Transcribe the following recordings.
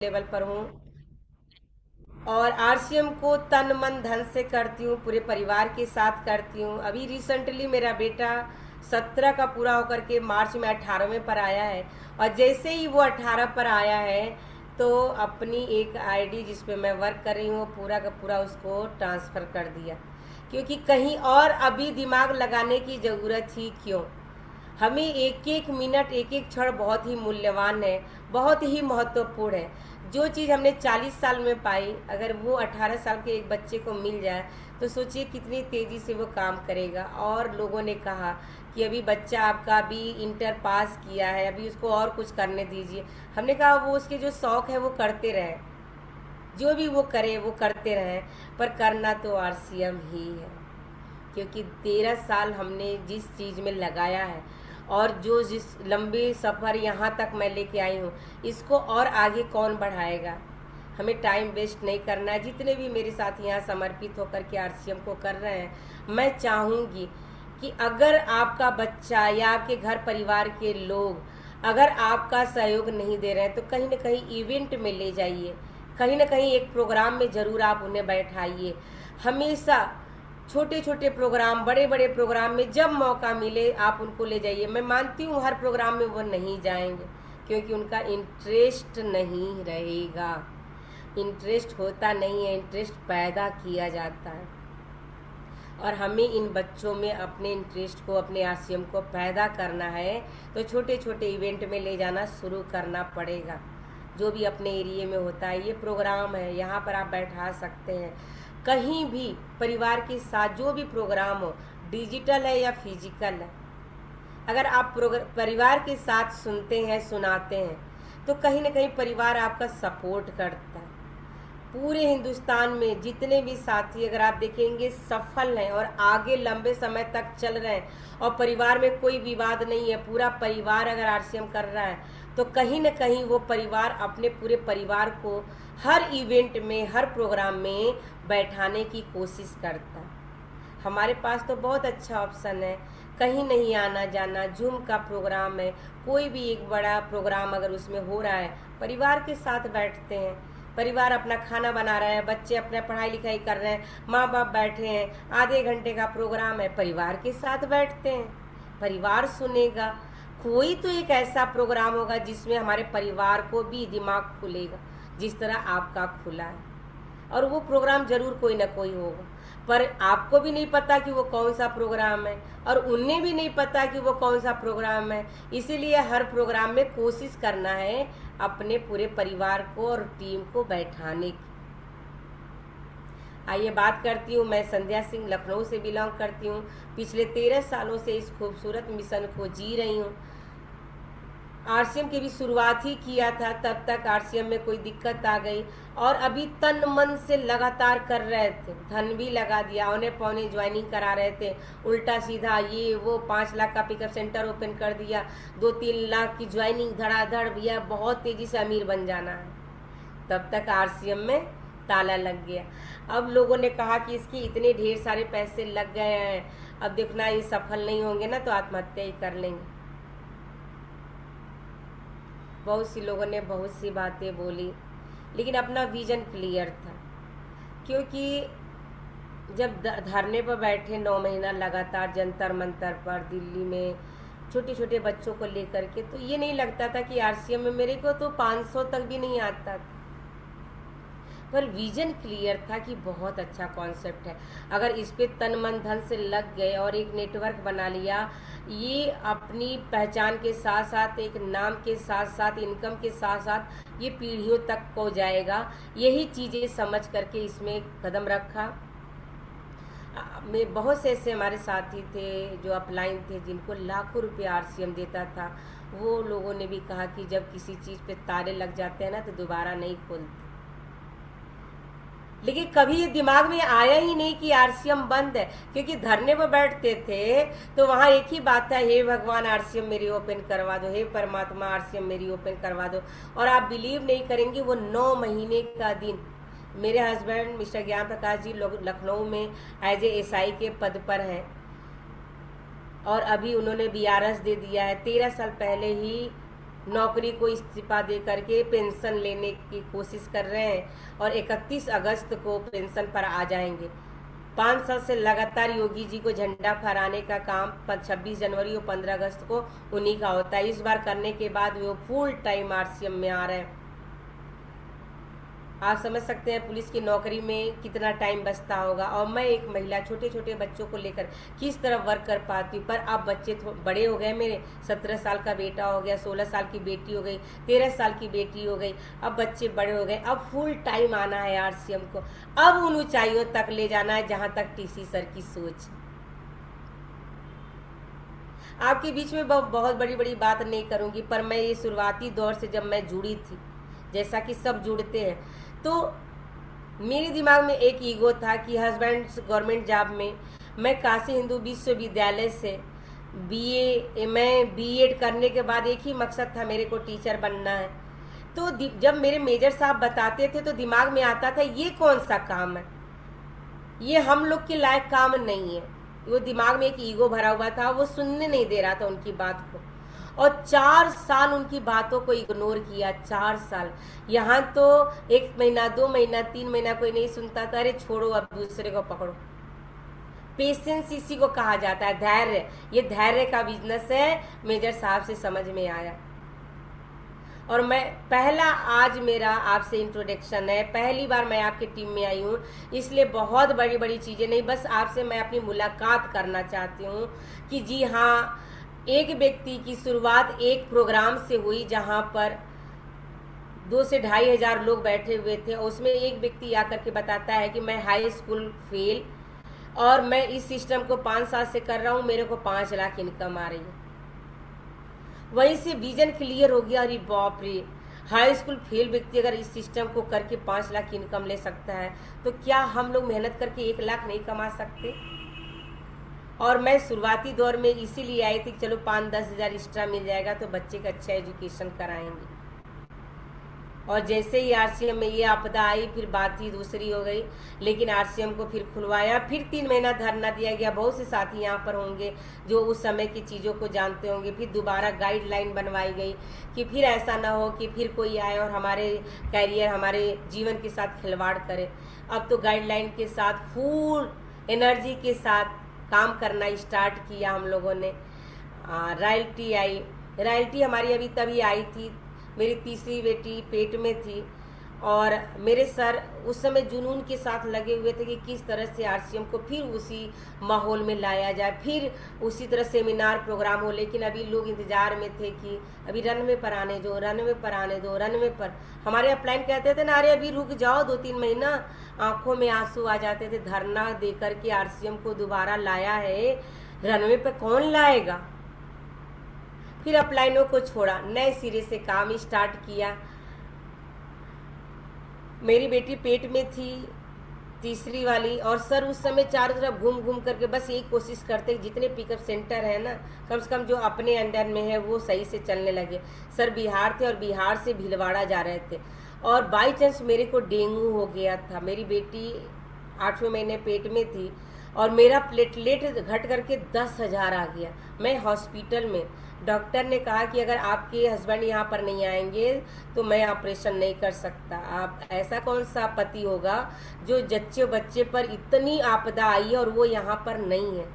Level पर हूँ और आरसीएम को तन मन धन से करती हूँ, पूरे परिवार के साथ करती हूँ। अभी रिसेंटली मेरा बेटा 17 का पूरा होकर के मार्च में 18वें पर आया है और जैसे ही वो 18 पर आया है तो अपनी एक आईडी जिस पे मैं वर्क कर रही हूँ पूरा का पूरा उसको ट्रांसफ़र कर दिया, क्योंकि कहीं और अभी दिमाग लगाने की ज़रूरत ही क्यों। हमें एक एक मिनट एक एक क्षण बहुत ही मूल्यवान है, बहुत ही महत्वपूर्ण है। जो चीज़ हमने 40 साल में पाई अगर वो 18 साल के एक बच्चे को मिल जाए तो सोचिए कितनी तेज़ी से वो काम करेगा। और लोगों ने कहा कि अभी बच्चा आपका अभी इंटर पास किया है, अभी उसको और कुछ करने दीजिए। हमने कहा वो उसके जो शौक़ है वो करते रहे, जो भी वो करे वो करते रहें, पर करना तो आरसीएम ही है। क्योंकि 13 साल हमने जिस चीज़ में लगाया है और जो जिस लंबे सफ़र यहाँ तक मैं लेके आई हूँ, इसको और आगे कौन बढ़ाएगा। हमें टाइम वेस्ट नहीं करना है। जितने भी मेरे साथ यहाँ समर्पित होकर के आरसीएम को कर रहे हैं, मैं चाहूँगी कि अगर आपका बच्चा या आपके घर परिवार के लोग अगर आपका सहयोग नहीं दे रहे हैं तो कहीं ना कहीं इवेंट में ले जाइए, कहीं ना कहीं एक प्रोग्राम में ज़रूर आप उन्हें बैठाइए। हमेशा छोटे छोटे प्रोग्राम, बड़े बड़े प्रोग्राम में जब मौका मिले आप उनको ले जाइए। मैं मानती हूँ हर प्रोग्राम में वो नहीं जाएंगे क्योंकि उनका इंटरेस्ट नहीं रहेगा। इंटरेस्ट होता नहीं है, इंटरेस्ट पैदा किया जाता है और हमें इन बच्चों में अपने इंटरेस्ट को, अपने आरसीएम को पैदा करना है तो छोटे छोटे इवेंट में ले जाना शुरू करना पड़ेगा। जो भी अपने एरिए में होता है, ये प्रोग्राम है, यहाँ पर आप बैठा सकते हैं। कहीं भी परिवार के साथ जो भी प्रोग्राम हो, डिजिटल है या फिजिकल है, अगर आप परिवार के साथ सुनते हैं, सुनाते हैं तो कहीं ना कहीं परिवार आपका सपोर्ट करता है। पूरे हिंदुस्तान में जितने भी साथी अगर आप देखेंगे सफल हैं और आगे लंबे समय तक चल रहे हैं और परिवार में कोई विवाद नहीं है, पूरा परिवार अगर आरसीएम कर रहा है तो कहीं न कहीं वो परिवार अपने पूरे परिवार को हर इवेंट में, हर प्रोग्राम में बैठाने की कोशिश करता है। हमारे पास तो बहुत अच्छा ऑप्शन है, कहीं नहीं आना जाना, जूम का प्रोग्राम है, कोई भी एक बड़ा प्रोग्राम अगर उसमें हो रहा है परिवार के साथ बैठते हैं। परिवार अपना खाना बना रहा है, बच्चे अपना पढ़ाई लिखाई कर रहे हैं, माँ बाप बैठे हैं, आधे घंटे का प्रोग्राम है, परिवार के साथ बैठते हैं, परिवार सुनेगा। कोई तो एक ऐसा प्रोग्राम होगा जिसमें हमारे परिवार को भी दिमाग खुलेगा जिस तरह आपका खुला है, और वो प्रोग्राम जरूर कोई ना कोई होगा। पर आपको भी नहीं पता कि वो कौन सा प्रोग्राम है और उन्हें भी नहीं पता कि वो कौन सा प्रोग्राम है। इसीलिए हर प्रोग्राम में कोशिश करना है अपने पूरे परिवार को और टीम को बैठाने की। आइए बात करती हूँ। मैं संध्या सिंह लखनऊ से बिलोंग करती हूँ। पिछले 13 सालों से इस खूबसूरत मिशन को जी रही हूँ। आरसीएम की भी शुरुआत ही किया था, तब तक आरसीएम में कोई दिक्कत आ गई और अभी तन मन से लगातार कर रहे थे, धन भी लगा दिया, औने पौने ज्वाइनिंग करा रहे थे, उल्टा सीधा ये वो 5 लाख का पिकअप सेंटर ओपन कर दिया, 2-3 लाख की ज्वाइनिंग धड़ाधड़, भैया बहुत तेज़ी से अमीर बन जाना है। तब तक आरसीएम में ताला लग गया। अब लोगों ने कहा कि इसकी इतने ढेर सारे पैसे लग गए हैं, अब देखना ये सफल नहीं होंगे ना तो आत्महत्या ही कर लेंगे। बहुत सी लोगों ने बहुत सी बातें बोली, लेकिन अपना विज़न क्लियर था। क्योंकि जब धरने पर बैठे 9 महीना लगातार जंतर मंतर पर दिल्ली में छोटे छोटे बच्चों को लेकर के, तो ये नहीं लगता था कि आरसीएम में मेरे को तो 500 तक भी नहीं आता था, पर विजन क्लियर था कि बहुत अच्छा कॉन्सेप्ट है। अगर इस पे तन मन धन से लग गए और एक नेटवर्क बना लिया, ये अपनी पहचान के साथ साथ, एक नाम के साथ साथ, इनकम के साथ साथ ये पीढ़ियों तक को जाएगा। यही चीज़ें समझ करके इसमें कदम रखा। में बहुत से ऐसे हमारे साथी थे जो अपलाइन थे जिनको लाखों रुपए आरसीएम देता था। वो लोगों ने भी कहा कि जब किसी चीज़ पे ताले लग जाते हैं ना तो दोबारा नहीं खोलते। लेकिन कभी ये दिमाग में आया ही नहीं कि आरसीएम बंद है, क्योंकि धरने पर बैठते थे तो वहाँ एक ही बात था, हे भगवान आरसीएम मेरी ओपन करवा दो, हे परमात्मा आरसीएम मेरी ओपन करवा दो। और आप बिलीव नहीं करेंगे, वो 9 महीने का दिन मेरे हस्बैंड मिस्टर ज्ञान प्रकाश जी लखनऊ में एज ए एसआई के पद पर हैं और अभी उन्होंने बीआरएस दे दिया है। 13 साल पहले ही नौकरी को इस्तीफा दे करके पेंशन लेने की कोशिश कर रहे हैं और 31 अगस्त को पेंशन पर आ जाएंगे। 5 साल से लगातार योगी जी को झंडा फहराने का काम 26 जनवरी और 15 अगस्त को उन्हीं का होता है। इस बार करने के बाद वो फुल टाइम आरसीएम में आ रहे हैं। आप समझ सकते हैं पुलिस की नौकरी में कितना टाइम बचता होगा। और मैं एक महिला छोटे छोटे बच्चों को लेकर किस तरह वर्क कर पाती हूँ। पर अब बच्चे बड़े हो गए मेरे, 17 साल का बेटा हो गया, 16 साल की बेटी हो गई, 13 साल की बेटी हो गई। अब बच्चे बड़े हो गए, अब फुल टाइम आना है आरसीएम को। अब उन ऊंचाइयों तक ले जाना है जहां तक टीसी सर की सोच। आपके बीच में बहुत बड़ी बड़ी बात नहीं करूंगी, पर मैं ये शुरुआती दौर से जब मैं जुड़ी थी, जैसा कि सब जुड़ते हैं, तो मेरे दिमाग में एक ईगो था कि हस्बैंड गवर्नमेंट जॉब में, मैं काशी हिंदू विश्वविद्यालय से मैं बीएड करने के बाद एक ही मकसद था, मेरे को टीचर बनना है। तो जब मेरे मेजर साहब बताते थे तो दिमाग में आता था ये कौन सा काम है, ये हम लोग के लायक काम नहीं है। वो दिमाग में एक ईगो भरा हुआ था, वो सुनने नहीं दे रहा था उनकी बात को। और 4 साल उनकी बातों को इग्नोर किया, 4 साल। यहाँ तो 1 महीना, 2 महीना, 3 महीना कोई नहीं सुनता था, अरे छोड़ो अब दूसरे को पकड़ो। पेशेंस इसी को कहा जाता है, धैर्य। ये धैर्य का बिजनेस है, मेजर साहब से समझ में आया। और मैं पहला आज मेरा आपसे इंट्रोडक्शन है, पहली बार मैं आपकी टीम में आई हूँ, इसलिए बहुत बड़ी बड़ी चीज़ें नहीं, बस आपसे मैं अपनी मुलाकात करना चाहती हूँ कि जी हाँ, एक व्यक्ति की शुरुआत एक प्रोग्राम से हुई जहाँ पर 2 से 2,500 हजार लोग बैठे हुए थे। उसमें एक व्यक्ति आकर के बताता है कि मैं हाई स्कूल फेल और मैं इस सिस्टम को 5 साल से कर रहा हूँ, मेरे को 5 लाख इनकम आ रही है। वहीं से विजन क्लियर हो गया, अरे बाप रे, हाई स्कूल फेल व्यक्ति अगर इस सिस्टम को करके 5 लाख इनकम ले सकता है, तो क्या हम लोग मेहनत करके 1 लाख नहीं कमा सकते? और मैं शुरुआती दौर में इसीलिए आई थी, चलो 5-10 हजार एक्स्ट्रा मिल जाएगा तो बच्चे का अच्छा एजुकेशन कराएंगे। और जैसे ही आरसीएम में ये आपदा आई, फिर बात ही दूसरी हो गई। लेकिन आरसीएम को फिर खुलवाया, फिर 3 महीना धरना दिया गया। बहुत से साथी यहाँ पर होंगे जो उस समय की चीज़ों को जानते होंगे। फिर दोबारा गाइडलाइन बनवाई गई कि फिर ऐसा ना हो कि फिर कोई आए और हमारे कैरियर, हमारे जीवन के साथ खिलवाड़ करे। अब तो गाइडलाइन के साथ फुल एनर्जी के साथ काम करना स्टार्ट किया हम लोगों ने। रॉयल्टी आई, रॉयल्टी हमारी अभी तभी आई थी, मेरी तीसरी बेटी पेट में थी। और मेरे सर उस समय जुनून के साथ लगे हुए थे कि किस तरह से आरसीएम को फिर उसी माहौल में लाया जाए, फिर उसी तरह सेमिनार प्रोग्राम हो। लेकिन अभी लोग इंतजार में थे कि अभी रनवे पर आने दो, रनवे पर आने दो, रनवे पर। हमारे अपलाइन कहते थे ना, अरे अभी रुक जाओ 2-3 महीना। आंखों में आंसू आ जाते थे। धरना देकर के आरसीएम को दोबारा लाया है, रनवे पे कौन लाएगा? फिर अपलाइनों को छोड़ा, नए सिरे से काम स्टार्ट किया। मेरी बेटी पेट में थी, तीसरी वाली, और सर उस समय चारों तरफ घूम घूम करके बस यही कोशिश करते कि जितने पिकअप सेंटर है ना, कम से कम जो अपने अंडर में है वो सही से चलने लगे। सर बिहार थे और बिहार से भीलवाड़ा जा रहे थे, और बाई चांस मेरे को डेंगू हो गया था। मेरी बेटी 8वें महीने पेट में थी और मेरा प्लेटलेट घट करके 10,000 आ गया। मैं हॉस्पिटल में, डॉक्टर ने कहा कि अगर आपके हस्बैंड यहाँ पर नहीं आएंगे तो मैं ऑपरेशन नहीं कर सकता। आप ऐसा कौन सा पति होगा जो जच्चे बच्चे पर इतनी आपदा आई और वो यहाँ पर नहीं है।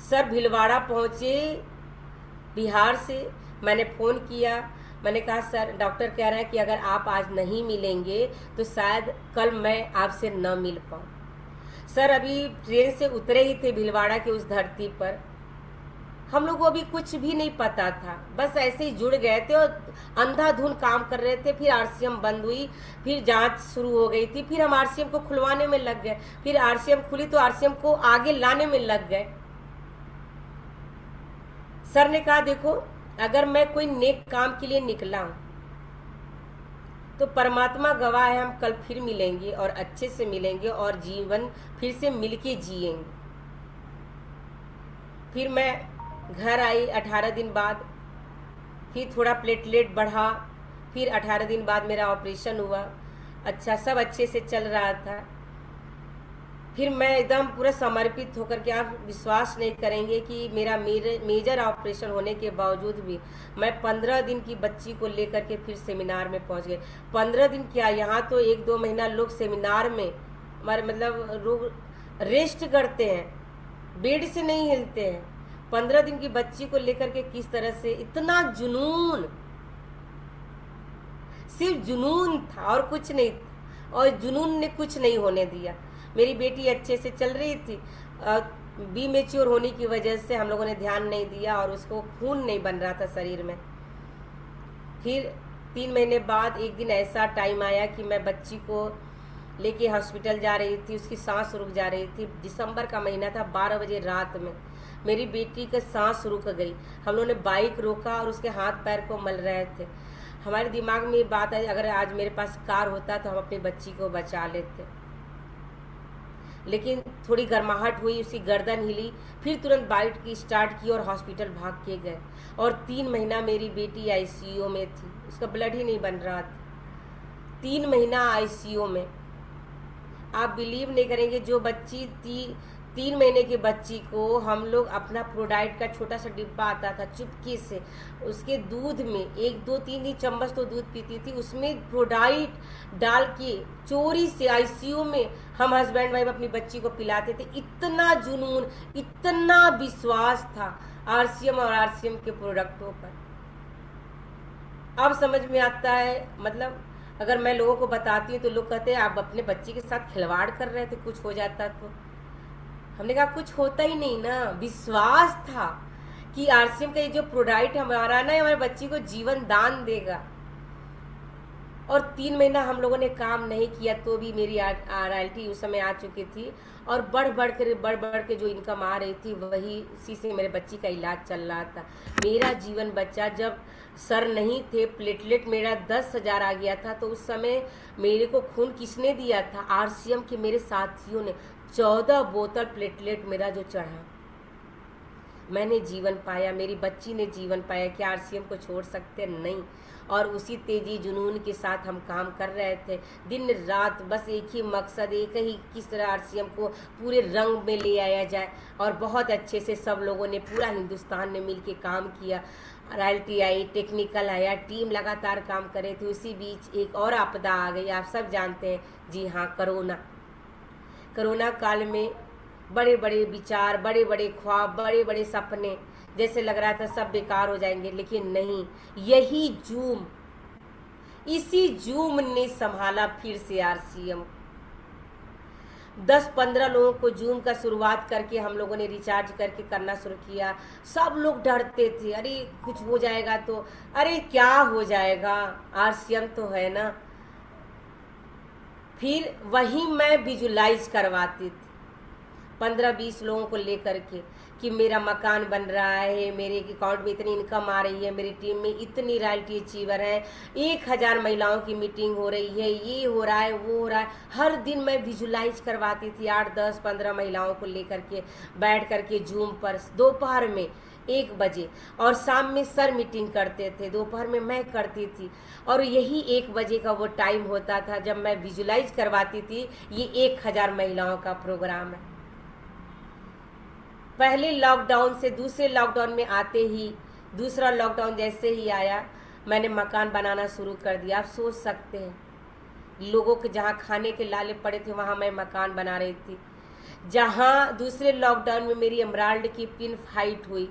सर भीलवाड़ा पहुँचे बिहार से, मैंने फ़ोन किया, मैंने कहा सर डॉक्टर कह रहा है कि अगर आप आज नहीं मिलेंगे तो शायद कल मैं आपसे न मिल पाऊँ। सर अभी ट्रेन से उतरे ही थे भीलवाड़ा के उस धरती पर। हम लोग को अभी कुछ भी नहीं पता था, बस ऐसे ही जुड़ गए थे और अंधाधुन काम कर रहे थे। फिर आरसीएम बंद हुई, फिर जांच शुरू हो गई थी, फिर हम आरसीएम को खुलवाने में लग गए। फिर आरसीएम खुली तो आरसीएम को आगे लाने में लग गए। सर ने कहा देखो, अगर मैं कोई नेक काम के लिए निकला हूं तो परमात्मा गवाह है, हम कल फिर मिलेंगे और अच्छे से मिलेंगे और जीवन फिर से मिलके जिएंगे। फिर मैं घर आई 18 दिन बाद, फिर थोड़ा प्लेटलेट बढ़ा, फिर 18 दिन बाद मेरा ऑपरेशन हुआ। अच्छा, सब अच्छे से चल रहा था। फिर मैं एकदम पूरा समर्पित होकर के, आप विश्वास नहीं करेंगे कि मेरा मेजर ऑपरेशन होने के बावजूद भी मैं 15 दिन की बच्ची को लेकर के फिर सेमिनार में पहुंच गए। 15 दिन क्या, यहाँ तो 1-2 महीना लोग सेमिनार में हमारे मतलब लोग रेस्ट करते हैं, बेड से नहीं हिलते हैं। 15 दिन की बच्ची को लेकर के किस तरह से, इतना जुनून, सिर्फ जुनून था और कुछ नहीं था, और जुनून ने कुछ नहीं होने दिया। मेरी बेटी अच्छे से चल रही थी, बी मेच्योर होने की वजह से हम लोगों ने ध्यान नहीं दिया और उसको खून नहीं बन रहा था शरीर में। फिर 3 महीने बाद एक दिन ऐसा टाइम आया कि मैं बच्ची को लेके हॉस्पिटल जा रही थी, उसकी सांस रुक जा रही थी। दिसंबर का महीना था, 12 बजे रात में मेरी बेटी का सांस रुक गई। हम लोगों ने बाइक रोका और उसके हाथ पैर को मल रहे थे। हमारे दिमाग में ये बात आई, अगर आज मेरे पास कार होता तो हम अपनी बच्ची को बचा लेते। लेकिन थोड़ी गर्माहट हुई, उसकी गर्दन हिली, फिर तुरंत बाइक की स्टार्ट की और हॉस्पिटल भाग के गए। और 3 महीना मेरी बेटी आईसीयू में थी, उसका ब्लड ही नहीं बन रहा था। 3 महीना आईसीयू में। आप बिलीव नहीं करेंगे, जो बच्ची 3 महीने की बच्ची को हम लोग अपना प्रोडाइट का छोटा सा डिब्बा आता था, चुपके से उसके दूध में 1-2-3 चम्मच तो दूध पीती थी, उसमें प्रोडाइट डाल के चोरी से आईसीयू में हम हस्बैंड वाइफ अपनी बच्ची को पिलाते थे। इतना जुनून, इतना विश्वास था आरसीएम और आरसीएम के प्रोडक्टों पर। अब समझ में आता है, मतलब अगर मैं लोगों को बताती हूँ तो लोग कहते हैं आप अपने बच्ची के साथ खिलवाड़ कर रहे थे, कुछ हो जाता तो। हमने कहा कुछ होता ही नहीं ना, विश्वास था कि आरसीएम का ये जो प्रोडक्ट हमारा ना, हमारे बच्ची को जीवन दान देगा। और 3 महीना हम लोगों ने काम नहीं किया तो भी मेरी रॉयल्टी उस समय आ चुकी थी, और बढ़ बढ़ के जो इनकम आ रही थी वही, इसी से मेरे बच्ची का इलाज चल रहा था। मेरा जीवन बच्चा, जब सर नहीं थे, प्लेटलेट मेरा 10,000 आ गया था, तो उस समय मेरे को खून किसने दिया था? आरसीएम के मेरे साथियों ने। 14 बोतल प्लेटलेट मेरा जो चढ़ा, मैंने जीवन पाया, मेरी बच्ची ने जीवन पाया। क्या आरसीएम को छोड़ सकते? नहीं। और उसी तेजी जुनून के साथ हम काम कर रहे थे, दिन रात, बस एक ही मकसद, एक ही, किस तरह आरसीएम को पूरे रंग में ले आया जाए। और बहुत अच्छे से सब लोगों ने, पूरा हिंदुस्तान ने मिल के काम किया। रॉयल्टी आई, टेक्निकल आया, टीम लगातार काम करे थे। उसी बीच एक और आपदा आ गई, आप सब जानते हैं, जी हाँ, कोरोना काल में बड़े बड़े विचार, बड़े बड़े ख्वाब, बड़े बड़े सपने, जैसे लग रहा था सब बेकार हो जाएंगे, लेकिन नहीं, यही जूम, इसी जूम ने संभाला फिर से आरसीएम। 10-15 लोगों को जूम का शुरुआत करके हम लोगों ने रिचार्ज करके करना शुरू किया। सब लोग डरते थे, अरे कुछ हो जाएगा तो, अरे क्या हो जाएगा, आरसीएम तो है ना। फिर वही मैं विजुलाइज करवाती थी 15-20 लोगों को लेकर के कि मेरा मकान बन रहा है, मेरे अकाउंट में इतनी इनकम आ रही है, मेरी टीम में इतनी रॉयल्टी अचीवर है, 1000 महिलाओं की मीटिंग हो रही है, ये हो रहा है, वो हो रहा है। हर दिन मैं विजुलाइज करवाती थी 8, 10, 15 महिलाओं को लेकर के बैठ करके जूम पर, दोपहर में 1 बजे, और शाम में सर मीटिंग करते थे, दोपहर में मैं करती थी। और यही 1 बजे का वो टाइम होता था जब मैं विजुलाइज करवाती थी, ये 1000 महिलाओं का प्रोग्राम है। पहले लॉकडाउन से दूसरे लॉकडाउन में आते ही, दूसरा लॉकडाउन जैसे ही आया, मैंने मकान बनाना शुरू कर दिया। आप सोच सकते हैं, लोगों के जहाँ खाने के लाले पड़े थे वहाँ मैं मकान बना रही थी। जहाँ दूसरे लॉकडाउन में मेरी एमराल्ड की पिन फाइट हुई,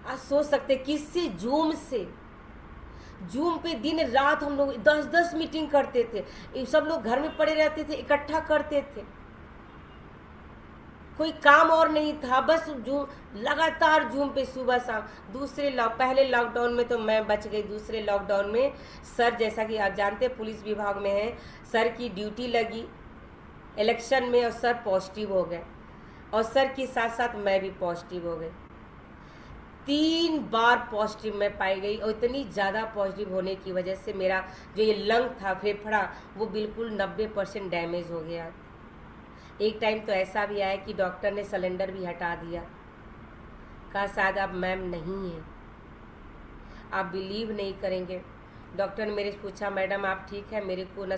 आप सोच सकते किससे? जूम से। जूम पे दिन रात हम लोग 10-10 मीटिंग करते थे, सब लोग घर में पड़े रहते थे, इकट्ठा करते थे, कोई काम और नहीं था, बस जूम, लगातार जूम पे सुबह शाम। पहले लॉकडाउन में तो मैं बच गई, दूसरे लॉकडाउन में सर, जैसा कि आप जानते हैं पुलिस विभाग में है, सर की ड्यूटी लगी इलेक्शन में और सर पॉजिटिव हो गए, और सर के साथ साथ मैं भी पॉजिटिव हो गई। 3 बार पॉजिटिव मैं पाई गई, और इतनी ज़्यादा पॉजिटिव होने की वजह से मेरा जो ये लंग था, फेफड़ा, वो बिल्कुल 90% डैमेज हो गया। एक टाइम तो ऐसा भी आया कि डॉक्टर ने सिलेंडर भी हटा दिया, कहा शायद अब मैम नहीं है। आप बिलीव नहीं करेंगे, डॉक्टर ने मेरे से पूछा, मैडम आप ठीक है? मेरे को ना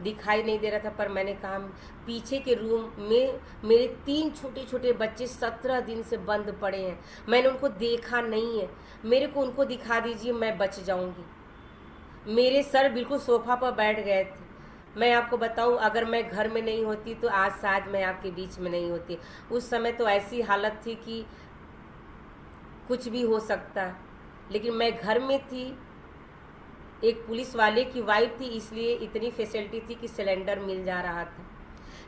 दिखाई नहीं दे रहा था, पर मैंने कहा पीछे के रूम में मेरे 3 छोटे छोटे बच्चे 17 दिन से बंद पड़े हैं, मैंने उनको देखा नहीं है, मेरे को उनको दिखा दीजिए, मैं बच जाऊंगी। मेरे सर बिल्कुल सोफा पर बैठ गए थे। मैं आपको बताऊं, अगर मैं घर में नहीं होती तो आज शायद मैं आपके बीच में नहीं होती। उस समय तो ऐसी हालत थी कि कुछ भी हो सकता, लेकिन मैं घर में थी, एक पुलिस वाले की वाइफ थी, इसलिए इतनी फैसिलिटी थी कि सिलेंडर मिल जा रहा था।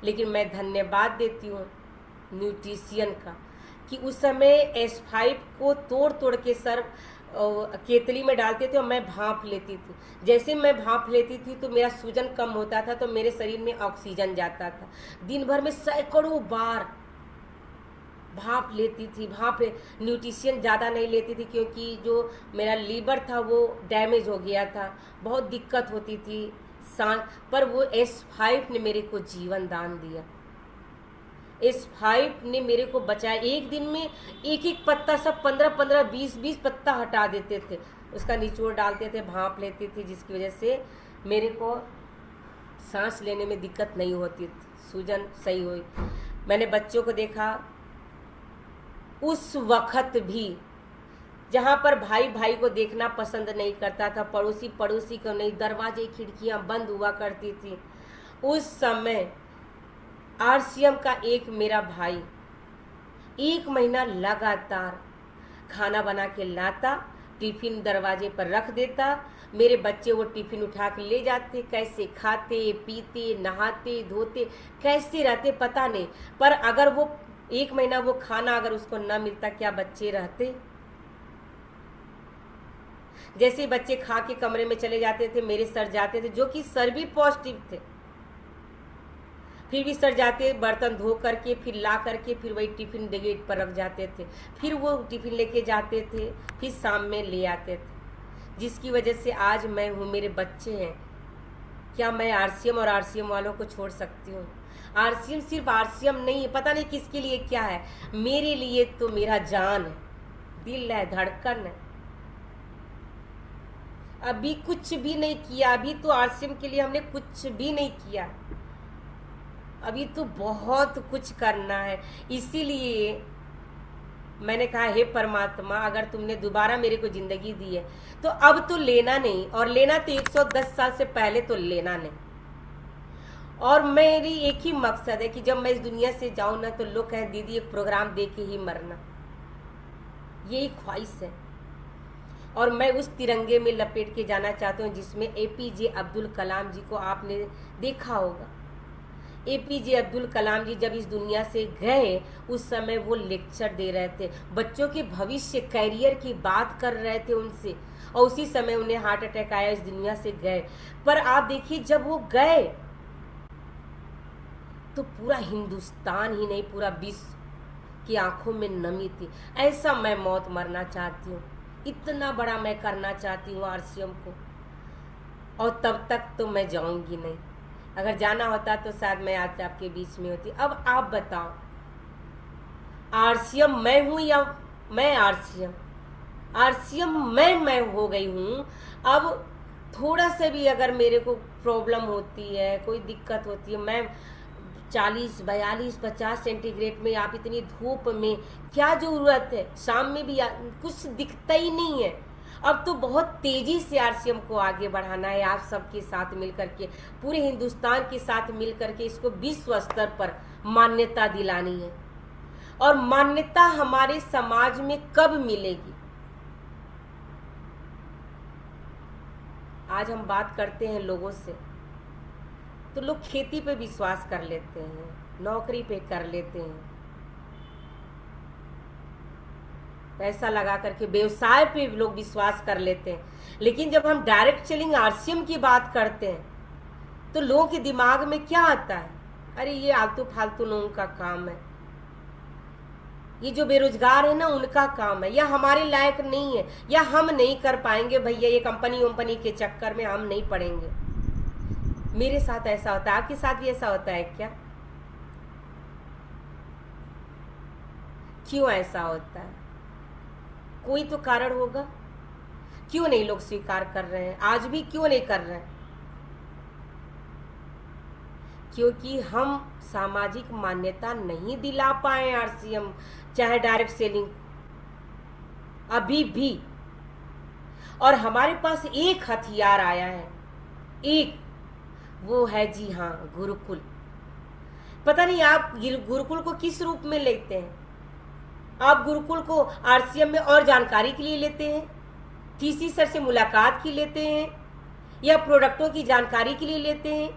लेकिन मैं धन्यवाद देती हूँ न्यूट्रिशियन का कि उस समय S5 को तोड़ तोड़ के सर केतली में डालते थे और मैं भांप लेती थी। जैसे मैं भांप लेती थी तो मेरा सूजन कम होता था, तो मेरे शरीर में ऑक्सीजन जाता था। दिन भर में सैकड़ों बार भाप लेती थी। न्यूट्रिशन ज़्यादा नहीं लेती थी क्योंकि जो मेरा लीवर था वो डैमेज हो गया था, बहुत दिक्कत होती थी सांस। पर वो S5 ने मेरे को जीवन दान दिया। S5 ने मेरे को बचाया। एक दिन में एक एक पत्ता, सब 15-15, 20-20 पत्ता हटा देते थे, उसका निचोड़ डालते थे, भाप लेती थी, जिसकी वजह से मेरे को सांस लेने में दिक्कत नहीं होती थी, सूजन सही हुई। मैंने बच्चों को देखा उस वक्त भी, जहाँ पर भाई भाई को देखना पसंद नहीं करता था, पड़ोसी पड़ोसी को नहीं, दरवाजे खिड़कियाँ बंद हुआ करती थी, उस समय RCM का एक मेरा भाई 1 महीना लगातार खाना बना के लाता, टिफिन दरवाजे पर रख देता, मेरे बच्चे वो टिफिन उठा के ले जाते, कैसे खाते पीते नहाते धोते कैसे रहते पता नहीं। पर अगर वो 1 महीना वो खाना अगर उसको न मिलता, क्या बच्चे रहते? जैसे बच्चे खा के कमरे में चले जाते थे, मेरे सर जाते थे, जो कि सर भी पॉजिटिव थे, फिर भी सर जाते, बर्तन धो करके फिर ला करके फिर वही टिफिन गेट पर रख जाते थे, फिर वो टिफिन लेके जाते थे, फिर शाम में ले आते थे, जिसकी वजह से आज मैं हूँ, मेरे बच्चे हैं। क्या मैं RCM और RCM वालों को छोड़ सकती हूँ? RCM सिर्फ RCM नहीं है, पता नहीं किसके लिए क्या है, मेरे लिए तो मेरा जान है, दिल है, धड़कन है। अभी कुछ भी नहीं किया, अभी तो RCM के लिए हमने कुछ भी नहीं किया, अभी तो बहुत कुछ करना है। इसीलिए मैंने कहा, हे परमात्मा, अगर तुमने दोबारा मेरे को जिंदगी दी है तो अब तो लेना नहीं, और लेना तो 110 साल से पहले तो लेना नहीं। और मेरी एक ही मकसद है कि जब मैं इस दुनिया से जाऊं ना, तो लोग कहें दीदी एक प्रोग्राम दे के ही मरना, यही ख्वाहिश है। और मैं उस तिरंगे में लपेट के जाना चाहती हूँ जिसमें APJ अब्दुल कलाम जी को आपने देखा होगा। APJ अब्दुल कलाम जी जब इस दुनिया से गए, उस समय वो लेक्चर दे रहे थे, बच्चों के भविष्य कैरियर की बात कर रहे थे उनसे, और उसी समय उन्हें हार्ट अटैक आया, इस दुनिया से गए। पर आप देखिए, जब वो गए तो पूरा हिंदुस्तान ही नहीं, पूरा विश्व की आंखों में नमी थी। ऐसा मैं मौत मरना चाहती हूँ, इतना बड़ा मैं करना चाहती हूँ RCM को, और तब तक तो मैं जाऊंगी नहीं। अगर जाना होता तो शायद मैं आज आपके बीच में होती। अब आप बताओ, RCM मैं हूं या मैं RCM? RCM मैं हो गई हूं। अब थोड़ा सा भी अगर मेरे को प्रॉब्लम होती है, कोई दिक्कत होती है, मैं 40, 42, 50 सेंटीग्रेड में, आप इतनी धूप में क्या जरूरत है, शाम में भी कुछ दिखता ही नहीं है। अब तो बहुत तेजी से RCM को आगे बढ़ाना है, आप सबके साथ मिलकर के, पूरे हिंदुस्तान के साथ मिलकर के इसको विश्व स्तर पर मान्यता दिलानी है। और मान्यता हमारे समाज में कब मिलेगी? आज हम बात करते हैं लोगों से, तो लोग खेती पे विश्वास कर लेते हैं, नौकरी पे कर लेते हैं, पैसा लगा करके व्यवसाय पे लोग विश्वास कर लेते हैं। लेकिन जब हम डायरेक्ट सेलिंग RCM की बात करते हैं तो लोगों के दिमाग में क्या आता है? अरे ये आलतू फालतू लोगों का काम है, ये जो बेरोजगार है ना उनका काम है, या हमारे लायक नहीं है, या हम नहीं कर पाएंगे भैया, ये कंपनी के चक्कर में हम नहीं पड़ेंगे। मेरे साथ ऐसा होता है, आपके साथ भी ऐसा होता है क्या? क्यों ऐसा होता है? कोई तो कारण होगा। क्यों नहीं लोग स्वीकार कर रहे हैं? आज भी क्यों नहीं कर रहे हैं? क्योंकि हम सामाजिक मान्यता नहीं दिला पाए आरसीएम चाहे डायरेक्ट सेलिंग अभी भी। और हमारे पास एक हथियार आया है, एक, वो है जी हाँ गुरुकुल। पता नहीं आप गुरुकुल को किस रूप में लेते हैं? आप गुरुकुल को आरसीएम में और जानकारी के लिए लेते हैं, टीसी सर से मुलाकात की लेते हैं, या प्रोडक्टों की जानकारी के लिए लेते हैं,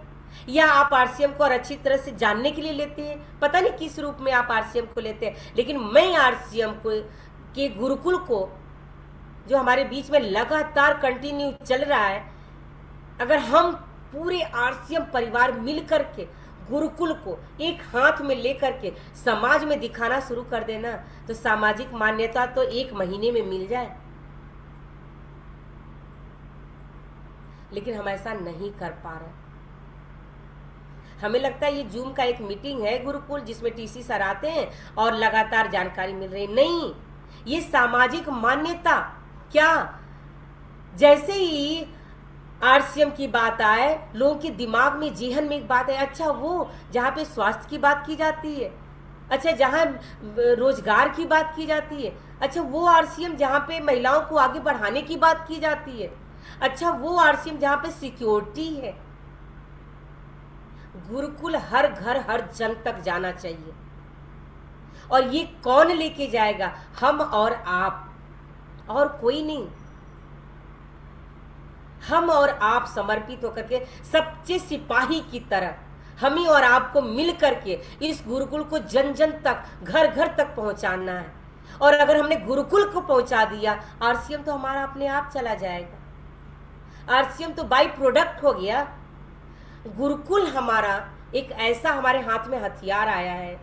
या आप आरसीएम को और अच्छी तरह से जानने के लिए लेते हैं? पता नहीं किस रूप में आप आरसीएम को लेते हैं। लेकिन मैं आरसीएम को के गुरुकुल को जो हमारे बीच में लगातार कंटिन्यू चल रहा है, अगर हम पूरे आरसीएम परिवार मिल करके गुरुकुल को एक हाथ में लेकर के समाज में दिखाना शुरू कर देना, तो सामाजिक मान्यता तो 1 महीने में मिल जाए। लेकिन हम ऐसा नहीं कर पा रहे। हमें लगता है ये जूम का एक मीटिंग है गुरुकुल, जिसमें टीसी सर आते हैं और लगातार जानकारी मिल रही। नहीं, ये सामाजिक मान्यता क्या, जैसे ही आरसीएम की बात आए, लोगों के दिमाग में, जेहन में एक बात है, अच्छा वो जहाँ पे स्वास्थ्य की बात की जाती है, अच्छा जहाँ रोजगार की बात की जाती है, अच्छा वो आरसीएम जहाँ पे महिलाओं को आगे बढ़ाने की बात की जाती है, अच्छा वो आरसीएम जहाँ पे सिक्योरिटी है। गुरुकुल हर घर हर जन तक जाना चाहिए। और ये कौन लेके जाएगा? हम और आप, और कोई नहीं। हम और आप समर्पित होकर के सच्चे सिपाही की तरह हमें और आपको मिल करके इस गुरुकुल को जन जन तक, घर घर तक पहुंचाना है। और अगर हमने गुरुकुल को पहुंचा दिया, आरसीएम तो हमारा अपने आप चला जाएगा। आरसीएम तो बाई प्रोडक्ट हो गया। गुरुकुल हमारा एक ऐसा हमारे हाथ में हथियार आया है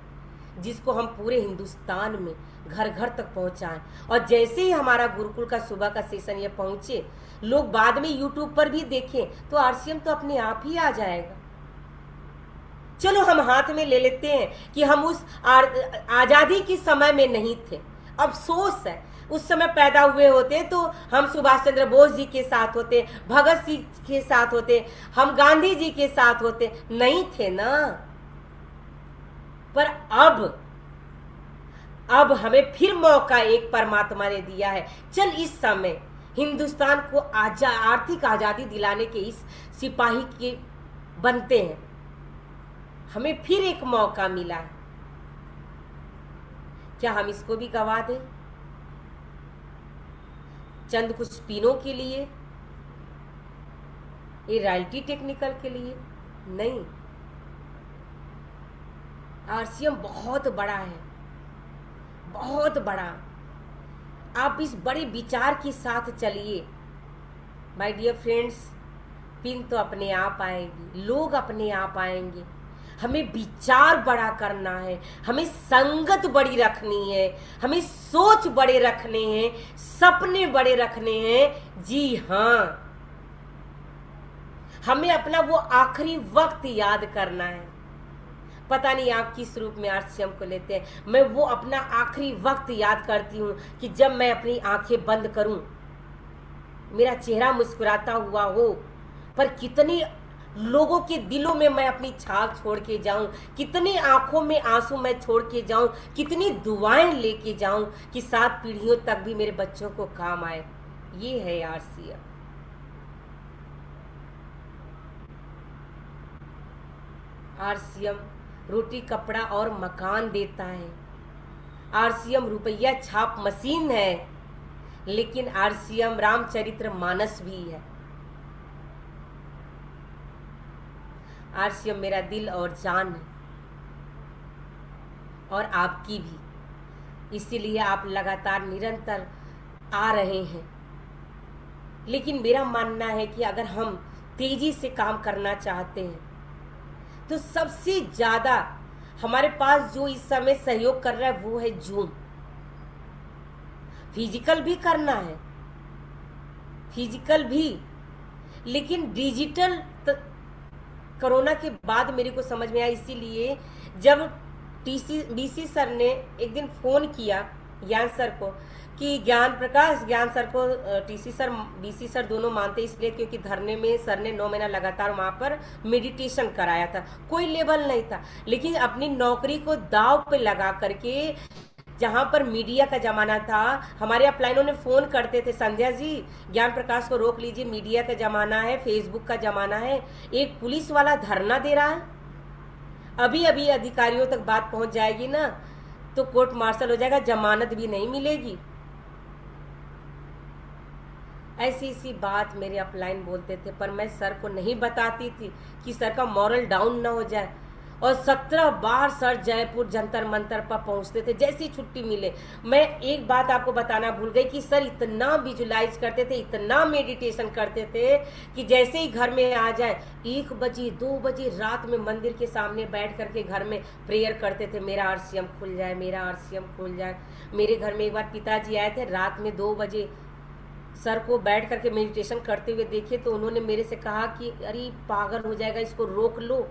जिसको हम पूरे हिंदुस्तान में घर घर तक पहुंचाएं। और जैसे ही हमारा गुरुकुल का सुबह का सेशन ये पहुंचे, लोग बाद में यूट्यूब पर भी देखें, तो आरसीएम तो अपने आप ही आ जाएगा। चलो हम हाथ में ले लेते हैं कि हम उस आजादी के समय में नहीं थे। अफसोस है, उस समय पैदा हुए होते तो हम सुभाष चंद्र बोस जी के साथ होते, भगत सिंह के साथ होते, हम गांधी जी के साथ होते। नहीं थे ना। पर अब हमें फिर मौका एक परमात्मा ने दिया है। चल इस समय हिंदुस्तान को आर्थिक आजादी दिलाने के इस सिपाही के बनते हैं। हमें फिर एक मौका मिला है, क्या हम इसको भी गवा दें चंद कुछ पिनों के लिए, ये रॉयल्टी टेक्निकल के लिए? नहीं। आरसीएम बहुत बड़ा है, बहुत बड़ा। आप इस बड़े विचार के साथ चलिए माय डियर फ्रेंड्स। पिन तो अपने आप आएगी, लोग अपने आप आएंगे। हमें विचार बड़ा करना है, हमें संगत बड़ी रखनी है, हमें सोच बड़े रखने हैं, सपने बड़े रखने हैं। जी हाँ, हमें अपना वो आखिरी वक्त याद करना है। पता नहीं आप किस रूप में आरसीएम को लेते हैं। मैं वो अपना आखिरी वक्त याद करती हूँ कि जब मैं अपनी आंखें बंद करूं, मेरा चेहरा मुस्कुराता हुआ हो, पर कितने लोगों के दिलों में मैं अपनी छाप छोड़ के जाऊं, कितनी आंखों में आंसू मैं छोड़ के जाऊं, कितनी दुआएं लेके जाऊं कि 7 पीढ़ियों तक भी मेरे बच्चों को काम आए। ये है आरसीएम। आरसीएम रोटी कपड़ा और मकान देता है। आरसीएम रुपया छाप मशीन है, लेकिन आरसीएम रामचरित्र मानस भी है। आरसीएम मेरा दिल और जान है, और आपकी भी। इसीलिए आप लगातार निरंतर आ रहे हैं। लेकिन मेरा मानना है कि अगर हम तेजी से काम करना चाहते हैं, तो सबसे ज्यादा हमारे पास जो इस समय सहयोग कर रहा है वो है जूम। फिजिकल भी करना है, फिजिकल भी, लेकिन डिजिटल कोरोना के बाद मेरे को समझ में आया। इसीलिए जब बीसी सर ने एक दिन फोन किया यान सर को, कि ज्ञान प्रकाश, ज्ञान सर को टीसी सर, बीसी सर दोनों मानते इसलिए क्योंकि धरने में सर ने 9 महीना लगातार वहाँ पर मेडिटेशन कराया था, कोई लेवल नहीं था, लेकिन अपनी नौकरी को दाव पे लगा करके, जहां पर मीडिया का जमाना था, हमारे अपलाइनों ने फोन करते थे, संध्या जी ज्ञान प्रकाश को रोक लीजिए, मीडिया का जमाना है, फेसबुक का जमाना है, एक पुलिस वाला धरना दे रहा है, अभी अभी अधिकारियों तक बात पहुंच जाएगी ना तो कोर्ट मार्शल हो जाएगा, जमानत भी नहीं मिलेगी। ऐसी सी बात मेरे अपलाइन बोलते थे, पर मैं सर को नहीं बताती थी कि सर का मॉरल डाउन ना हो जाए। और 17 बार सर जयपुर जंतर मंतर पर पहुंचते थे जैसी छुट्टी मिले। मैं एक बात आपको बताना भूल गई कि सर इतना विजुलाइज करते थे, इतना मेडिटेशन करते थे कि जैसे ही घर में आ जाए 1 बजे 2 बजे रात में मंदिर के सामने बैठ करके घर में प्रेयर करते थे, मेरा आरसीएम खुल जाए, मेरा आरसीएम खुल जाए। मेरे घर में एक बार पिताजी आए थे, रात में 2 बजे सर को बैठ करके मेडिटेशन करते हुए देखे तो उन्होंने मेरे से कहा कि अरे पागल हो जाएगा, इसको रोक लो।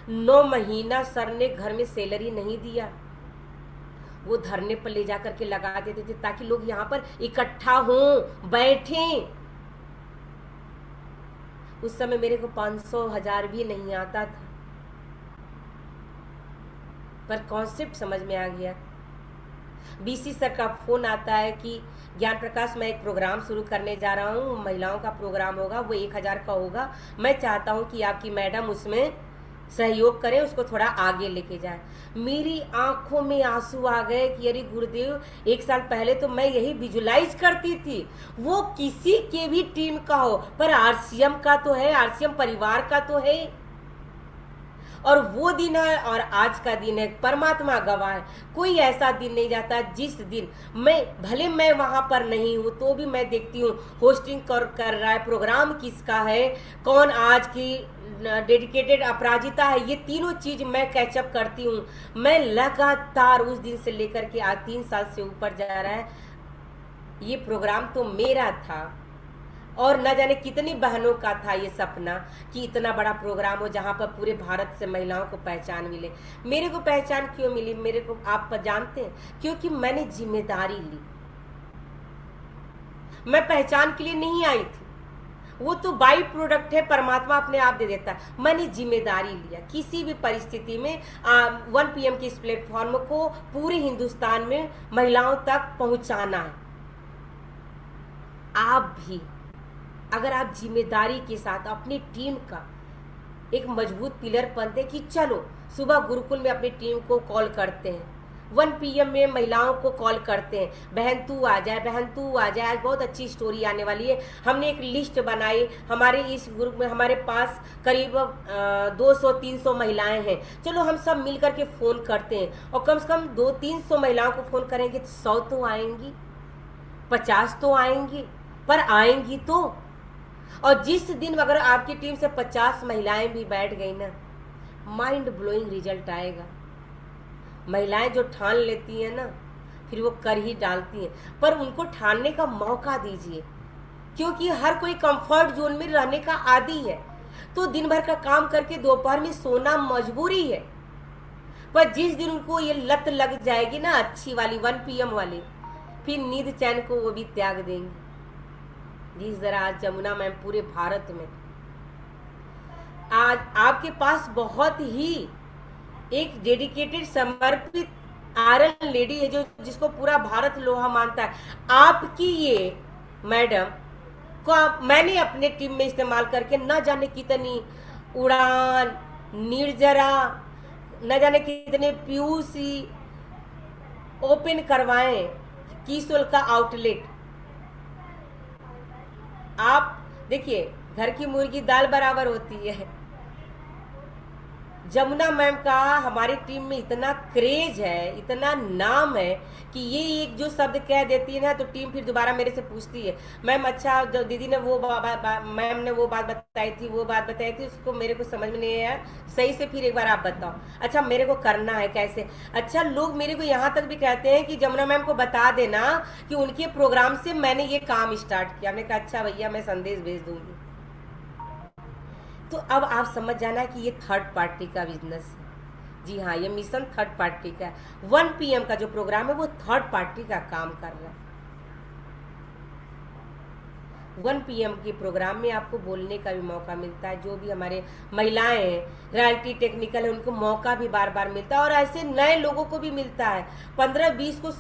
9 महीना सर ने घर में सैलरी नहीं दिया, वो धरने पर ले जाकर के लगा देते थे ताकि लोग यहाँ पर इकट्ठा हों, बैठें। उस समय मेरे को 500 1000 भी नहीं आता था, पर कॉन्सेप्ट समझ में आ गया। बीसी सर का फोन आता है कि ज्ञान प्रकाश मैं एक प्रोग्राम शुरू करने जा रहा हूँ, महिलाओं का प्रोग्राम होगा, वो 1000 का होगा, मैं चाहता हूँ कि आपकी मैडम उसमें सहयोग करें, उसको थोड़ा आगे लेके जाए। मेरी आंखों में आंसू आ गए कि अरे गुरुदेव, 1 साल पहले तो मैं यही विजुलाइज करती थी, वो किसी के भी टीम का हो, पर आरसीएम का तो है, आरसीएम परिवार का तो है। और वो दिन है और आज का दिन है, परमात्मा गवाह है, कोई ऐसा दिन नहीं जाता जिस दिन भले मैं वहां पर नहीं हूं तो भी मैं देखती हूँ होस्टिंग कर रहा है, प्रोग्राम किसका है, कौन आज की डेडिकेटेड अपराजिता है, ये तीनों चीज मैं कैचअप करती हूँ। मैं लगातार उस दिन से लेकर के आज 3 साल से ऊपर जा रहा है, ये प्रोग्राम तो मेरा था और न जाने कितनी बहनों का था ये सपना कि इतना बड़ा प्रोग्राम हो जहां पर पूरे भारत से महिलाओं को पहचान मिले। मेरे को पहचान क्यों मिली, मेरे को आप जानते हैं, क्योंकि मैंने जिम्मेदारी ली। मैं पहचान के लिए नहीं आई थी, वो तो बाई प्रोडक्ट है, परमात्मा अपने आप दे देता है। मैंने जिम्मेदारी लिया, किसी भी परिस्थिति में 1 PM के इस प्लेटफॉर्म को पूरे हिंदुस्तान में महिलाओं तक पहुंचाना है। आप भी अगर आप जिम्मेदारी के साथ अपनी टीम का एक मजबूत पिलर बनते कि चलो सुबह गुरुकुल में अपनी टीम को कॉल करते हैं, 1 PM में महिलाओं को कॉल करते हैं, बहन तू आ जाए, बहन तू आ जाए, आज बहुत अच्छी स्टोरी आने वाली है। हमने एक लिस्ट बनाई, हमारे इस ग्रुप में हमारे पास करीब 200-300 महिलाएं हैं, चलो हम सब मिल करके फ़ोन करते हैं और कम से कम 200-300 महिलाओं को फ़ोन करेंगे तो 100 तो आएंगी, 50 तो आएंगी, पर आएंगी तो। और जिस दिन अगर आपकी टीम से 50 महिलाएं भी बैठ गई ना, माइंड ब्लोइंग रिजल्ट आएगा। महिलाएं जो ठान लेती हैं ना, फिर वो कर ही डालती हैं, पर उनको ठानने का मौका दीजिए, क्योंकि हर कोई कंफर्ट जोन में रहने का आदी है, तो दिन भर का काम करके दोपहर में सोना मजबूरी है। पर जिस दिन उनको ये लत लग जाएगी ना अच्छी वाली 1 PM वाली, फिर नींद चैन को वो भी त्याग देंगे। जिस तरह आज जमुना मैम पूरे भारत में, आज आपके पास बहुत ही एक डेडिकेटेड समर्पित आयरन लेडी है जो जिसको पूरा भारत लोहा मानता है। आपकी ये मैडम को मैंने अपने टीम में इस्तेमाल करके न जाने कितनी उड़ान, निर्जरा, न जाने कितने पीयूसी ओपन करवाएं, किसोल का आउटलेट। आप देखिए, घर की मुर्गी दाल बराबर होती है। जमुना मैम का हमारी टीम में इतना क्रेज है, इतना नाम है कि ये एक जो शब्द कह देती है ना तो टीम फिर दोबारा मेरे से पूछती है, मैम अच्छा जो दीदी ने वो मैम ने वो बात बताई थी, वो बात बताई थी, उसको मेरे को समझ में नहीं आया, सही से फिर एक बार आप बताओ। अच्छा मेरे को करना है कैसे? अच्छा लोग मेरे को यहाँ तक भी कहते हैं कि जमुना मैम को बता देना कि उनके प्रोग्राम से मैंने ये काम स्टार्ट किया। मैंने कहा अच्छा भैया मैं संदेश भेज दूंगी। तो अब आप समझ जाना कि ये थर्ड पार्टी का बिजनेस है। जी हाँ, ये मिशन थर्ड पार्टी का है। 1 PM का जो प्रोग्राम है वो थर्ड पार्टी का काम कर रहा है। 1 PM के प्रोग्राम में आपको बोलने का भी मौका मिलता है। जो भी हमारे महिलाएं हैं, रियलिटी टेक्निकल है, उनको मौका भी बार बार मिलता है और ऐसे नए लोगों को भी मिलता है। 15-20 को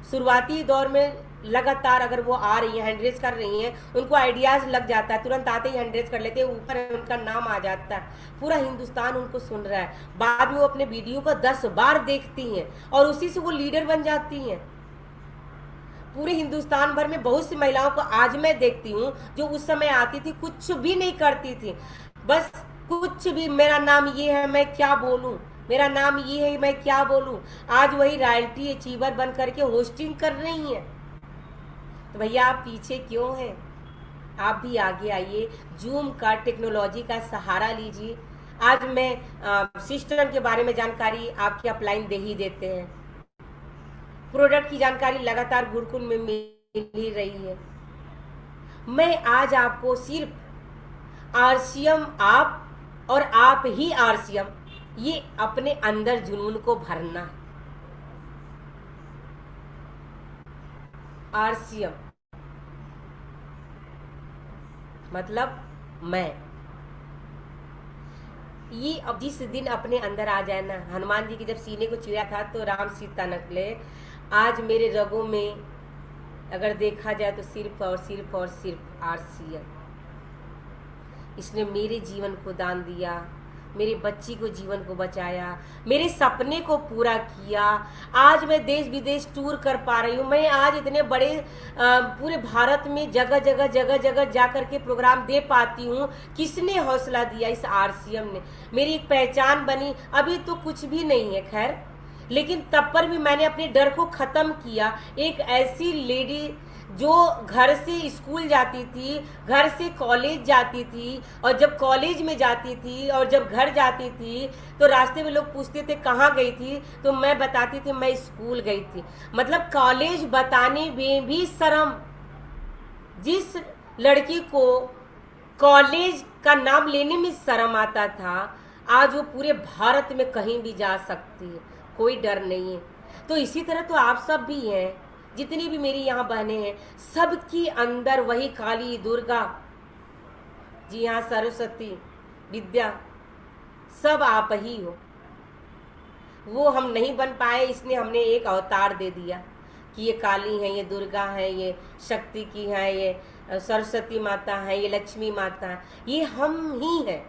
शुरुआती दौर में लगातार अगर वो आ रही हैं, हैंड रेज कर रही हैं, उनको आइडियाज लग जाता है, तुरंत आते ही हैंड रेज कर लेते हैं, ऊपर उनका नाम आ जाता है, पूरा हिंदुस्तान उनको सुन रहा है। बाद में वो अपने वीडियो को 10 बार देखती हैं और उसी से वो लीडर बन जाती हैं। पूरे हिंदुस्तान भर में बहुत सी महिलाओं को आज मैं देखती हूँ जो उस समय आती थी, कुछ भी नहीं करती थी, बस कुछ भी, मेरा नाम ये है मैं क्या बोलूँ, मेरा नाम ये है मैं क्या बोलूँ, आज वही रॉयल्टी अचीवर बन करके होस्टिंग कर रही हैं। तो भैया आप पीछे क्यों हैं? आप भी आगे आइए, जूम का टेक्नोलॉजी का सहारा लीजिए। आज मैं सिस्टम के बारे में जानकारी आपके अपलाइन दे ही देते हैं। प्रोडक्ट की जानकारी लगातार गुरुकुल में मिल ही रही है। मैं आज आपको सिर्फ आरसीएम, आप और आप ही आरसीएम, ये अपने अंदर जुनून को भरना है। आरसीएम मतलब मैं, ये अब जिस दिन अपने अंदर आ जाए ना, हनुमान जी की जब सीने को चिरा था तो राम सीता नकले, आज मेरे रगों में अगर देखा जाए तो सिर्फ और सिर्फ और सिर्फ आरसीएम। इसने मेरे जीवन को दान दिया, मेरे बच्ची को जीवन को बचाया, मेरे सपने को पूरा किया। आज मैं देश विदेश टूर कर पा रही हूँ। मैं आज इतने बड़े पूरे भारत में जगह जगह जगह जगह जा कर के प्रोग्राम दे पाती हूँ। किसने हौसला दिया? इस आरसीएम ने। मेरी एक पहचान बनी। अभी तो कुछ भी नहीं है खैर, लेकिन तब पर भी मैंने अपने डर को ख़त्म किया। एक ऐसी लेडी जो घर से स्कूल जाती थी, घर से कॉलेज जाती थी, और जब कॉलेज में जाती थी और जब घर जाती थी तो रास्ते में लोग पूछते थे कहाँ गई थी, तो मैं बताती थी मैं स्कूल गई थी। मतलब कॉलेज बताने में भी शर्म। जिस लड़की को कॉलेज का नाम लेने में शर्म आता था, आज वो पूरे भारत में कहीं भी जा सकती है, कोई डर नहीं है। तो इसी तरह तो आप सब भी हैं, जितनी भी मेरी यहाँ बहनें हैं, सबकी अंदर वही काली दुर्गा, जी हाँ सरस्वती विद्या, सब आप ही हो। वो हम नहीं बन पाए, इसलिए हमने एक अवतार दे दिया कि ये काली है, ये दुर्गा है, ये शक्ति की है, ये सरस्वती माता है, ये लक्ष्मी माता है, ये हम ही हैं।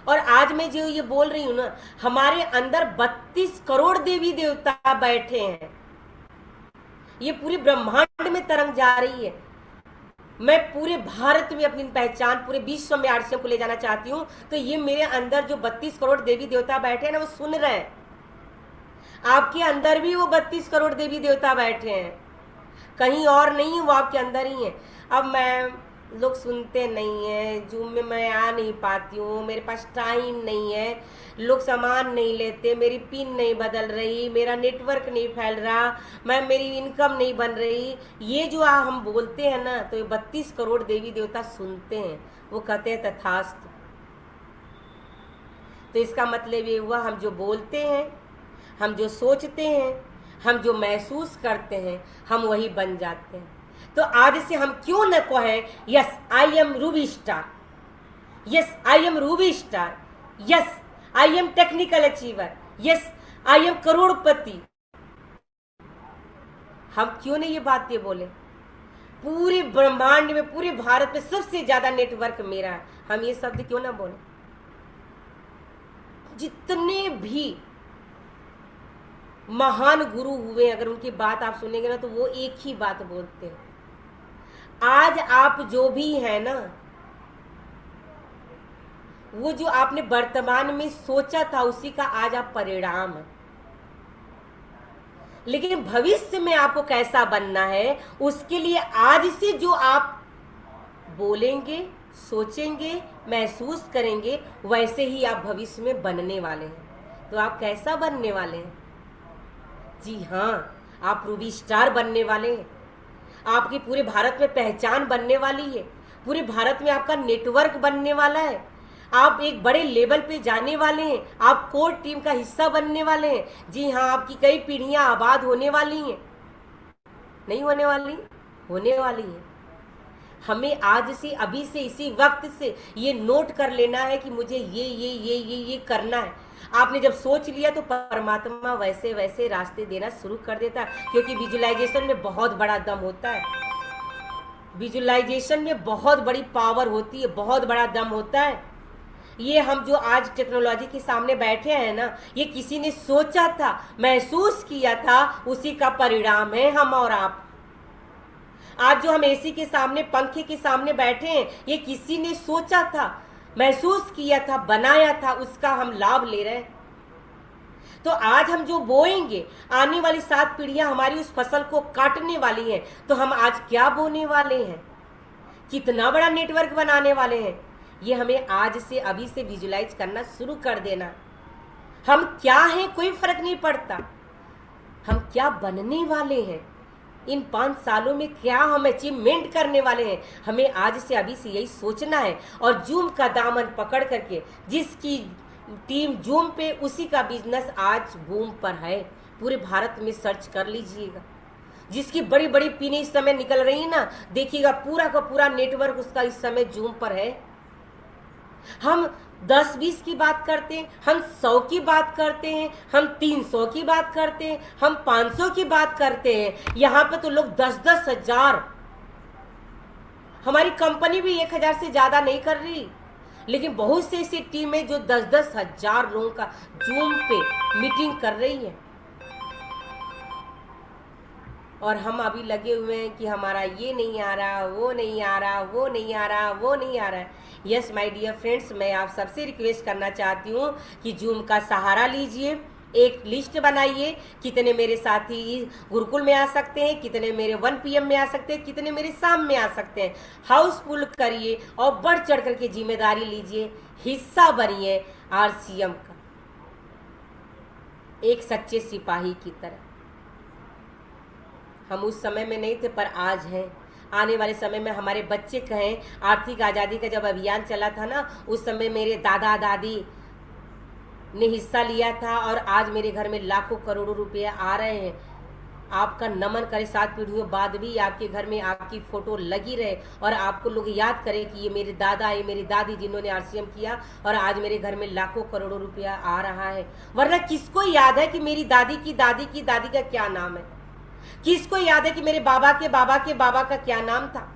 और आज मैं जो ये बोल रही हूँ ना, हमारे अंदर 32 करोड़ देवी देवता बैठे हैं। ये पूरे ब्रह्मांड में तरंग जा रही है। मैं पूरे भारत में अपनी पहचान, पूरे विश्व में आरसीएम को ले जाना चाहती हूँ। तो ये मेरे अंदर जो 32 करोड़ देवी देवता बैठे हैं ना, वो सुन रहे हैं। आपके अंदर भी वो 32 करोड़ देवी देवता बैठे हैं, कहीं और नहीं है, वो आपके अंदर ही है। अब मैं, लोग सुनते नहीं हैं, जूम में मैं आ नहीं पाती हूँ, मेरे पास टाइम नहीं है, लोग सामान नहीं लेते, मेरी पिन नहीं बदल रही, मेरा नेटवर्क नहीं फैल रहा, मेरी इनकम नहीं बन रही, ये जो हम बोलते हैं ना, तो ये 32 करोड़ देवी देवता सुनते हैं। वो कहते हैं तथास्तु। तो इसका मतलब ये हुआ, हम जो बोलते हैं, हम जो सोचते हैं, हम जो महसूस करते हैं, हम वही बन जाते हैं। तो आज से हम क्यों न कहें, yes I am ruby star, yes I am ruby star, yes I am technical achiever, yes I am करोड़पति। हम क्यों नहीं ये बातें बोले? पूरे ब्रह्मांड में, पूरे भारत में सबसे ज्यादा नेटवर्क मेरा है, हम ये शब्द क्यों ना बोले? जितने भी महान गुरु हुए, अगर उनकी बात आप सुनेंगे ना, तो वो एक ही बात बोलते हैं। आज आप जो भी है ना, वो जो आपने वर्तमान में सोचा था, उसी का आज आप परिणाम है। लेकिन भविष्य में आपको कैसा बनना है, उसके लिए आज से जो आप बोलेंगे, सोचेंगे, महसूस करेंगे, वैसे ही आप भविष्य में बनने वाले हैं। तो आप कैसा बनने वाले हैं? जी हाँ, आप रूबी स्टार बनने वाले हैं। आपकी पूरे भारत में पहचान बनने वाली है, पूरे भारत में आपका नेटवर्क बनने वाला है। आप एक बड़े लेवल पे जाने वाले हैं, आप कोर टीम का हिस्सा बनने वाले हैं। जी हाँ, आपकी कई पीढ़ियां आबाद होने वाली हैं। नहीं होने वाली, होने वाली है। हमें आज से, अभी से, इसी वक्त से ये नोट कर लेना है कि मुझे ये करना है। आपने जब सोच लिया तो परमात्मा वैसे वैसे रास्ते देना शुरू कर देता है, क्योंकि विजुअलाइजेशन में बहुत बड़ा दम होता है। विजुअलाइजेशन में बहुत बड़ी पावर होती है, बहुत बड़ा दम होता है। ये हम जो आज टेक्नोलॉजी के सामने बैठे हैं ना, ये किसी ने सोचा था, महसूस किया था, उसी का परिणाम है हम और आप। आज जो हम एसी के सामने, पंखे के सामने बैठे हैं, ये किसी ने सोचा था, महसूस किया था, बनाया था, उसका हम लाभ ले रहे हैं। तो आज हम जो बोएंगे, आने वाली 7 पीढ़ियां हमारी उस फसल को काटने वाली हैं। तो हम आज क्या बोने वाले हैं, कितना बड़ा नेटवर्क बनाने वाले हैं, ये हमें आज से, अभी से विजुलाइज करना शुरू कर देना। हम क्या हैं कोई फर्क नहीं पड़ता, हम क्या बनने वाले हैं, इन 5 सालों में क्या हम अचीवमेंट करने वाले हैं, हमें आज से, अभी से यही सोचना है। और जूम का दामन पकड़ करके, जिसकी टीम जूम पे, उसी का बिजनेस आज बूम पर है। पूरे भारत में सर्च कर लीजिएगा, जिसकी बड़ी बड़ी पीने इस समय निकल रही है ना, देखिएगा पूरा का पूरा नेटवर्क उसका इस समय जूम पर है। हम 10-20 की बात करते हैं, हम 100 की बात करते हैं, हम 300 की बात करते हैं, हम 500 की बात करते हैं। यहाँ पे तो लोग 10-10 हजार, हमारी कंपनी भी 1000 से ज्यादा नहीं कर रही, लेकिन बहुत से ऐसी टीमें जो 10-10 हजार लोगों का जूम पे मीटिंग कर रही है। और हम अभी लगे हुए हैं कि हमारा ये नहीं आ रहा, वो नहीं आ रहा, वो नहीं आ रहा, वो नहीं आ रहा है। यस माय डियर फ्रेंड्स, मैं आप सबसे रिक्वेस्ट करना चाहती हूँ कि जूम का सहारा लीजिए, एक लिस्ट बनाइए, कितने मेरे साथी गुरुकुल में आ सकते हैं, कितने मेरे 1 PM में आ सकते हैं, कितने मेरे शाम में आ सकते हैं। हाउसफुल करिए और बढ़ चढ़ करके जिम्मेदारी लीजिए, हिस्सा बनिए RCM का, एक सच्चे सिपाही की तरह। हम उस समय में नहीं थे, पर आज हैं। आने वाले समय में हमारे बच्चे कहें, आर्थिक आज़ादी का जब अभियान चला था ना, उस समय मेरे दादा दादी ने हिस्सा लिया था, और आज मेरे घर में लाखों करोड़ों रुपए आ रहे हैं। आपका नमन करे, 7 पीढ़ियों बाद भी आपके घर में आपकी फोटो लगी रहे, और आपको लोग याद करें कि ये मेरे दादा, ये मेरी दादी जिन्होंने RCM किया, और आज मेरे घर में लाखों करोड़ों रुपया आ रहा है। वरना किसको याद है कि मेरी दादी की दादी की दादी का क्या नाम है, किसको याद है कि मेरे बाबा के बाबा के बाबा का क्या नाम था।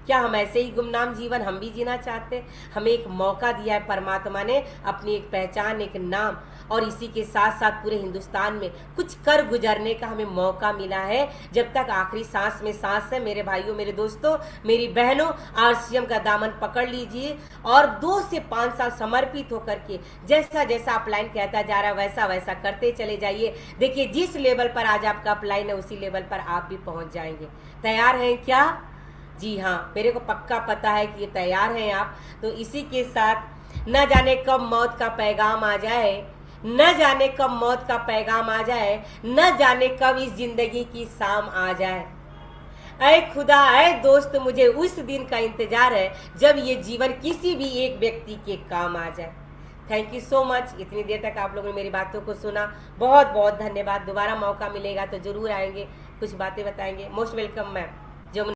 क्या हम ऐसे ही गुमनाम जीवन हम भी जीना चाहते हैं? हमें एक मौका दिया है परमात्मा ने, अपनी एक पहचान, एक नाम, और इसी के साथ साथ पूरे हिंदुस्तान में कुछ कर गुजरने का हमें मौका मिला है। जब तक आखिरी सांस में सांस है, मेरे भाइयों, मेरे दोस्तों, मेरी बहनों, RCM का दामन पकड़ लीजिए और 2 से 5 साल समर्पित होकर के जैसा जैसा अपलाइन कहता जा रहा है वैसा वैसा करते चले जाइए। देखिए, जिस लेवल पर आज आपका अपलाइन है, उसी लेवल पर आप भी पहुंच जाएंगे। तैयार हैं क्या? जी हाँ, मेरे को पक्का पता है कि ये तैयार हैं आप। तो इसी के साथ, न जाने कब मौत का पैगाम आ जाए, न जाने कब मौत का पैगाम आ जाए, न जाने कब इस जिंदगी की शाम आ जाए। ऐ खुदा, ऐ दोस्त, मुझे उस दिन का इंतजार है जब ये जीवन किसी भी एक व्यक्ति के काम आ जाए। थैंक यू सो मच, इतनी देर तक आप लोगों ने मेरी बातों को सुना, बहुत बहुत धन्यवाद। दोबारा मौका मिलेगा तो जरूर आएंगे, कुछ बातें बताएंगे। Most welcome ma'am.